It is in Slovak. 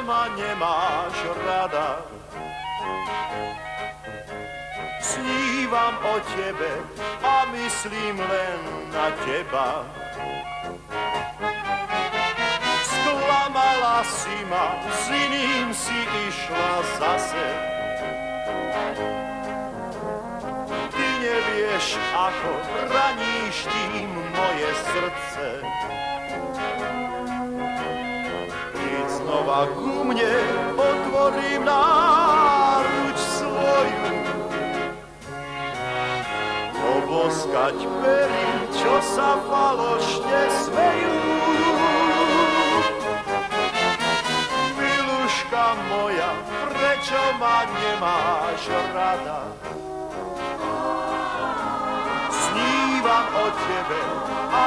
ma nemáš rada. Snívam o tebe a myslím len na teba. Sklamala si ma, s iným si išla zase. Ty nevieš, ako raníš tým moje srdce. Príď znova ku mne, otvorím náruč svoju. Oboskať pery, čo sa falošne smejú. Miluška moja, prečo ma nemáš rada? Snívam o tebe a